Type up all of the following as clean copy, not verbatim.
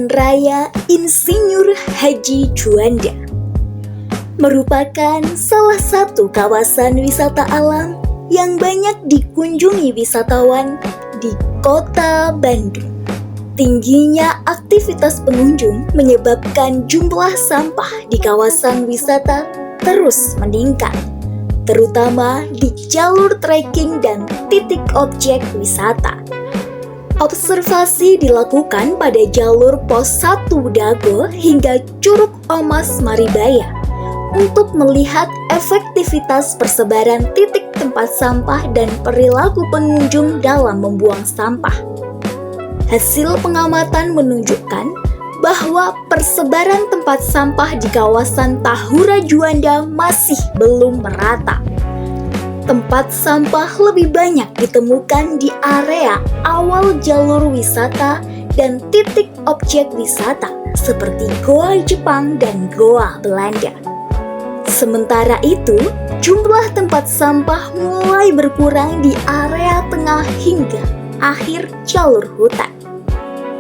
Jalan Raya Insinyur Haji Juanda merupakan salah satu kawasan wisata alam yang banyak dikunjungi wisatawan di Kota Bandung. Tingginya aktivitas pengunjung menyebabkan jumlah sampah di kawasan wisata terus meningkat, terutama di jalur trekking dan titik objek wisata. Observasi dilakukan pada jalur Pos 1 Dago hingga Curug Omas Maribaya untuk melihat efektivitas persebaran titik tempat sampah dan perilaku pengunjung dalam membuang sampah. Hasil pengamatan menunjukkan bahwa persebaran tempat sampah di kawasan Tahura Juanda masih belum merata. Tempat sampah lebih banyak ditemukan di area awal jalur wisata dan titik objek wisata seperti Goa Jepang dan Goa Belanda. Sementara itu, jumlah tempat sampah mulai berkurang di area tengah hingga akhir jalur hutan.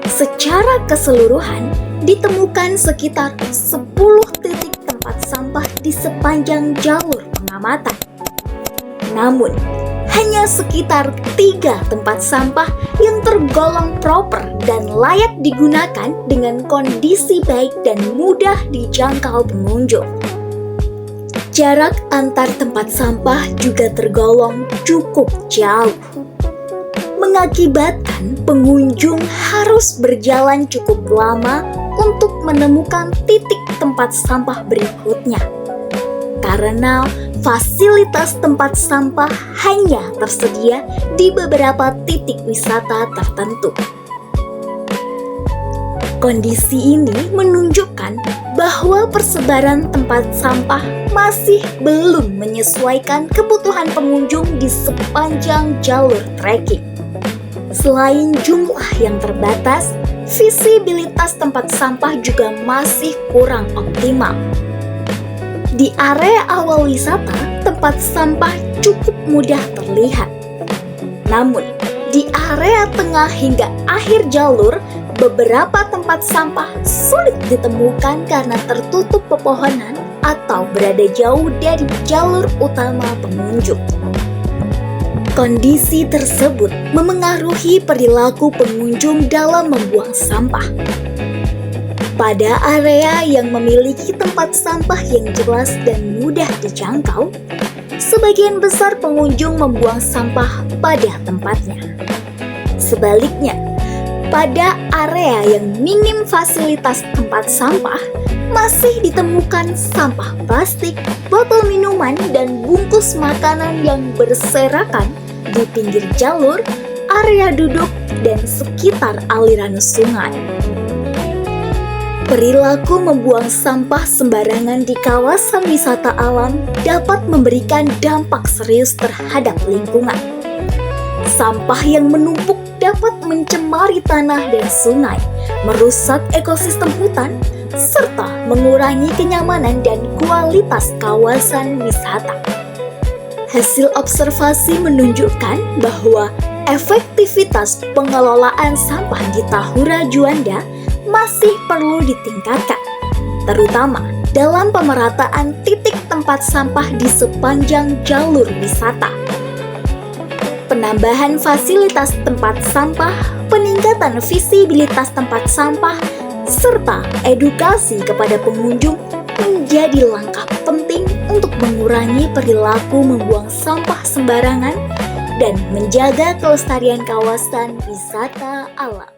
Secara keseluruhan, ditemukan sekitar 10 titik tempat sampah di sepanjang jalur pengamatan. Namun, hanya sekitar 3 tempat sampah yang tergolong proper dan layak digunakan dengan kondisi baik dan mudah dijangkau pengunjung. Jarak antar tempat sampah juga tergolong cukup jauh, mengakibatkan pengunjung harus berjalan cukup lama untuk menemukan titik tempat sampah berikutnya. Karena fasilitas tempat sampah hanya tersedia di beberapa titik wisata tertentu. Kondisi ini menunjukkan bahwa persebaran tempat sampah masih belum menyesuaikan kebutuhan pengunjung di sepanjang jalur trekking. Selain jumlah yang terbatas, visibilitas tempat sampah juga masih kurang optimal. Di area awal wisata, tempat sampah cukup mudah terlihat. Namun, di area tengah hingga akhir jalur, beberapa tempat sampah sulit ditemukan karena tertutup pepohonan atau berada jauh dari jalur utama pengunjung. Kondisi tersebut memengaruhi perilaku pengunjung dalam membuang sampah. Pada area yang memiliki tempat sampah yang jelas dan mudah dijangkau, sebagian besar pengunjung membuang sampah pada tempatnya. Sebaliknya, pada area yang minim fasilitas tempat sampah, masih ditemukan sampah plastik, botol minuman, dan bungkus makanan yang berserakan di pinggir jalur, area duduk, dan sekitar aliran sungai. Perilaku membuang sampah sembarangan di kawasan wisata alam dapat memberikan dampak serius terhadap lingkungan. Sampah yang menumpuk dapat mencemari tanah dan sungai, merusak ekosistem hutan, serta mengurangi kenyamanan dan kualitas kawasan wisata. Hasil observasi menunjukkan bahwa efektivitas pengelolaan sampah di Tahura Juanda masih perlu ditingkatkan, terutama dalam pemerataan titik tempat sampah di sepanjang jalur wisata. Penambahan fasilitas tempat sampah, peningkatan visibilitas tempat sampah, serta edukasi kepada pengunjung menjadi langkah penting untuk mengurangi perilaku membuang sampah sembarangan dan menjaga kelestarian kawasan wisata alam.